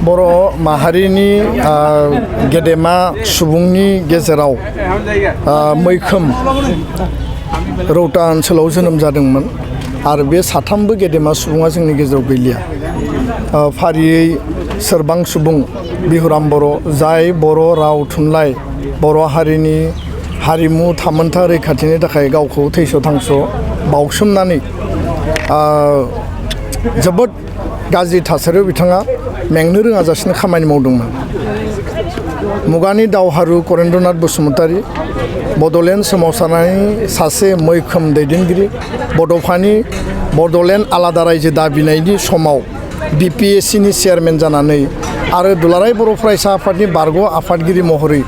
बर' माहारिनि गेदेमा सुबुंनि गेजेराव मैखोम रौता ओनसोलाव जोनोम जादोंमोन आरो बे साथामबो गेदेमा सुबुङा जोंनि गेजेराव गैलिया। फारियै सोरबां सुबुं बिहुराम बर' जाय बर' राव थुनलाइ बर' हारिनि हारिमु थामोन्था रैखाथिनि थाखाय गावखौ थैस' थांस' बावसोमनानै जोबोद गाज्रि थासारियाव बिथाङा मेंनो रोङाजासिनो खामानि मावदोंमोन। मुगानि दावहारु करेन्द्रनाथ बसुमतारी बड'लेण्ड सोमावसारनायनि सासे मैखोम दैदेनगिरि। बड'फानि बड'लेण्ड आलादा रायजो दाबिनायनि समाव BPSCनि चेयारमेन जानानै आरो दुलाराय बर' फरायसा आफादनि बारग' आफादगिरि महरै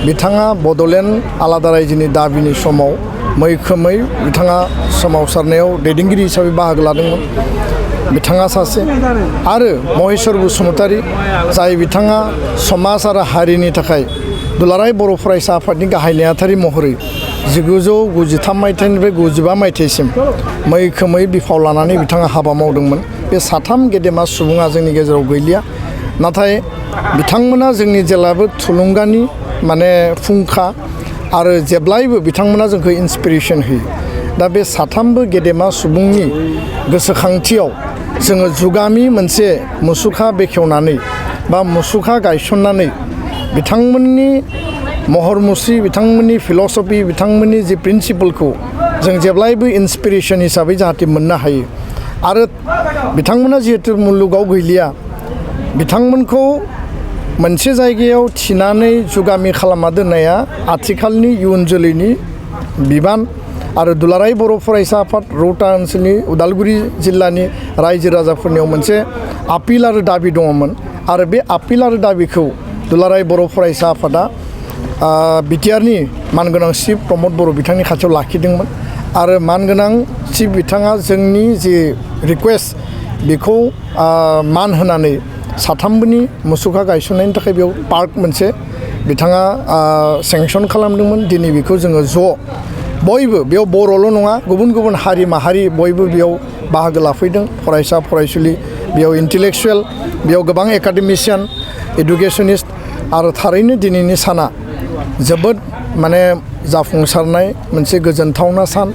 बिथाङा बड'लेण्ड आलादा रायजोनि दाबिनि समाव मैखोमै बिथाङा सोमावसारनायाव दैदेनगिरि हिसाबै बाहागो लादोंमोन। बिथाङा सासे आरो महेश्वर बसुमतारी जाय बिथाङा समाज आरो हारिनि थाखाय दुलाराय बर' फरायसा आफादनि गाहाय नेहाथारि महरै 1993 मायथाइनिफ्राय 95 मायथाइसिम मैखोमै बिफाव लानानै बिथाङा हाबा मावदोंमोन। बे साथाम गेदेमा सुबुङा जोंनि गेजेराव गैलिया, नाथाय बिथांमोना जोंनि जेब्लाबो थुलुंगानि फुंखा आरो जेब्लायबो बिथांमोना जोंखौ इन्सपिरेसन होयो। दा बे साथामबो गेदेमा सुबुंनि गोसोखांथियाव जोङो जुगामि मोनसे मुसुखा बेखेवनानै बा मुसुखा गायसननानै बिथांमोननि महर मुस्रि, बिथांमोननि फिल'सफि, बिथांमोननि जि प्रिन्सिपलखौ जों जेब्लायबो इन्सपिरेसन हिसाबै जाहाथे मोननो हायो। आरो बिथांमोना जिहेतु मुलुगाव गैलिया, बिथांमोनखौ मोनसे जायगायाव थिनानै जुगामि खालामना दोननाया आथिखालनि इयुन जोलैनि बिबान आरो दुलाराय बर' फरायसा आफाद रौता ओनसोलनि उदालगुरि जिल्लानि रायजो राजाफोरनियाव मोनसे आपिल आरो दाबि दङमोन आरो बे आपिल आरो दाबिखौ दुलाराय बर' फरायसा आफादा बिटिआरनि मानगोनां चिफ प्रमद बर' बिथांनि खाथियाव लाखिदोंमोन आरो मानगोनां चिफ बिथाङा जोंनि जि रिकुवेस्ट बेखौ मान होनानै साथामबोनि मुसुखा गायसननायनि थाखाय बेयाव पार्क मोनसे बिथाङा सेंसन खालामदोंमोन। दिनै बेखौ जोङो ज' बयबो बेयाव बर'ल' नङा, गुबुन गुबुन हारि माहारि बयबो बेयाव बाहागो लाफैदों। फरायसा फरायसुलि, बेयाव इन्टेलेक्सुवेल, बेयाव गोबां एकाडेमिशियान, एडुकेसनिस्ट आरो थारैनो दिनैनि साना जोबोद जाफुंसारनाय मोनसे गोजोनथावना सान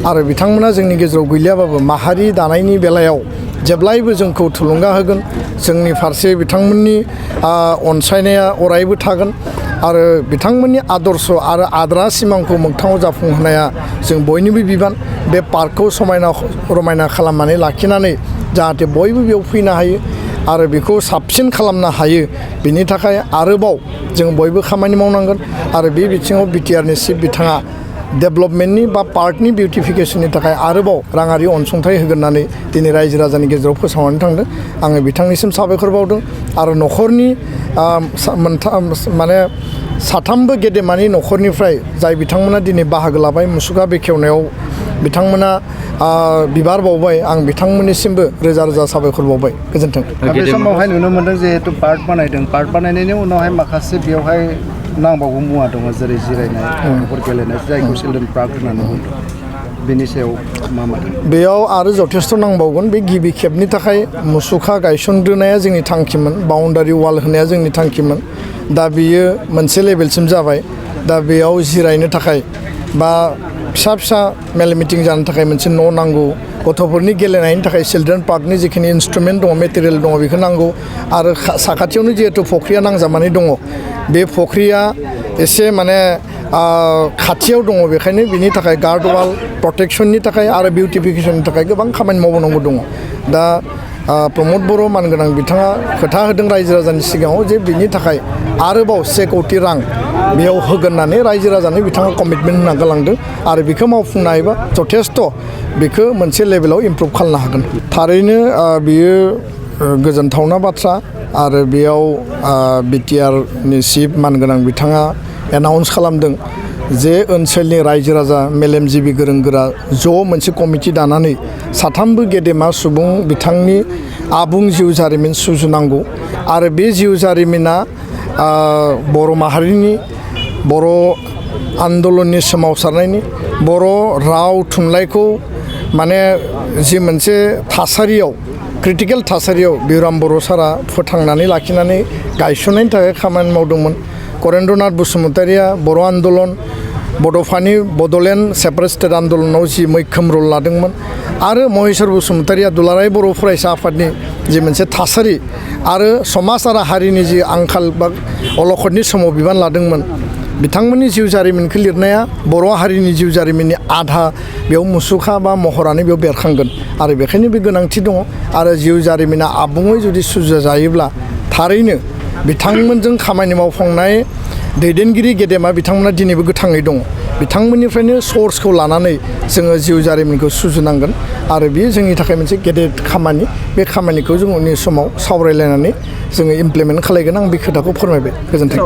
आरो बिथांमोना जोंनि गेजेराव गैलियाबाबो माहारि दानायनि बेलायाव जेब्लायबो जोंखौ थुलुंगा होगोन। जोंनि फारसे बिथांमोननि अनसायनाया अरायबो थागोन आरो बिथांमोननि आदर्श आरो आद्रा सिमांखौ मोगथाङाव जाफुंहोनाया जों बयनिबो बिबान। बे पार्कखौ समायना रमायना खालामनानै लाखिनानै जाहाथे बयबो बेयाव फैनो हायो आरो बेखौ साबसिन खालामनो हायो, बिनि थाखाय आरोबाव जों बयबो खामानि मावनांगोन आरो बे बिथिङाव बिटिआरनि चिफ बिथाङा डेभेलपमेन्टनि बा पार्कनि बिउटिफिकेसननि थाखाय आरोबाव राङारि अनसुंथाइ होगोन होननानै दिनै रायजो राजानि गेजेराव फोसावनानै थांदों। आङो बिथांनिसिम साबायखर बावदों आरो न'खरनि साथामबो गेदेमानि न'खरनिफ्राय जाय बिथांमोना दिनै बाहागो लाबाय मुसुखा बेखेवनायाव बिथांमोना बिबार बावबाय, आं बिथांमोननिसिमबो रोजा रोजा साबायखर बावबाय। गोजोन्थों। बे समावहाय नुनो मोन्दों जिहेतु पार्क बानायदों, पार्क बानायनायनि उनावहाय माखासे बेवहाय नांबावगौ मुवा दङ, जेरै जिरायनाय, गथ'फोर गेलेनाय, जायखौ चिलड्रेन पार्क होननानै बुंदों। बेनि सायाव मा बेयाव आरो जथेस्थ' नांबावगोन। बे गिबि खेबनि थाखाय मुसुखा गायसनग्रोनाया जोंनि थांखिमोन, बाउन्डारि वाल होनाया जोंनि थांखिमोन। दा बेयो मोनसे लेभेलसिम जाबाय। दा बेयाव जिरायनो थाखाय बा फिसा फिसा मेल मिटिं जानो थाखाय मोनसे न' नांगौ, गथ'फोरनि गेलेनायनि थाखाय चिलड्रेन पार्कनि जिखिनि इन्सट्रुमेन्ट दङ, मेटेरियेल दङ, बेखौ नांगौ आरो साखाथियावनो जिहेतु फख्रिया नांजाबनानै दङ, बे फख्रिया एसे खाथियाव दङ, बेखायनो बिनि थाखाय गार्ड वाल प्रटेक्सननि थाखाय आरो बिउटिफिकेसननि थाखाय गोबां खामानि मावनांगौ दङ। दा प्रमद बर' मानगोनां बिथाङा खोथा होदों रायजो राजानि सिगाङाव जे बिनि थाखाय आरोबाव 1 कौटि रां बेयाव होगोन होननानै रायजो राजानो बिथाङा कमिटमेन्ट होना गालांदों आरो बेखौ मावफुंनो हायोबा जथेस्थ' बेखौ मोनसे लेभेलाव इमप्रुभ खालामनो हागोन। थारैनो बियो गोजोनथावना बाथ्रा आरो बेयाव बिटिआरनि चिफ मानगोनां बिथाङा एनाउन्स खालामदों जे ओनसोलनि रायजो राजा मेलेमजिबि गोरों गोरा ज' मोनसे कमिटि दानानै साथामबो गेदेमा सुबुं बिथांनि आबुं जिउ जारिमिन सुजुनांगौ आरो बे जिउ जारिमिना बर' माहारिनि बर' आन्दलननि सोमावसारनायनि बर' राव थुनलाइखौ जि मोनसे थासारियाव क्रिटिकेल थासारियाव बिराम बर' सारा फोथांनानै लाखिनानै गायसननायनि थाखाय खामानि मावदोंमोन। करेन्द्रनाथ बसुमतारिया बर' आन्दलन बड'फानि बड'लेण्ड सेपारेट स्टेट आन्दलनाव जि मैखोम रल लादोंमोन आरो महेश्वर बसुमतारिया दुलाराय बर' फरायसा आफादनि जि मोनसे थासारि आरो समाज आरो हारिनि जि आंखाल बा अलखदनि समाव बिबान लादोंमोन। बिथांमोननि जिउ जारिमिनखौ लिरनाया बर' हारिनि जिउ जारिमिननि आधा बेयाव मुसुखा बा महरानो बेयाव बेरखांगोन आरो बेखायनो बे गोनांथि दङ आरो जिउ जारिमिना आबुङै जुदि सुजुजायोब्ला थारैनो बिथांमोनजों खामानि मावफांनाय दैदेनगिरि गेदेमा बिथांमोना दिनैबो गोथाङै दङ। बिथांमोननिफ्रायनो सर्सखौ लानानै जोङो जिउ जारिमिनखौ सुजुनांगोन आरो बेयो जोंनि थाखाय मोनसे गेदेर खामानि। बे खामानिखौ जों उननि समाव सावरायलायनानै जोङो इमप्लिमेन्ट खालायगोन। आं बे खोथाखौ फोरमायबाय। गोजोन्थों।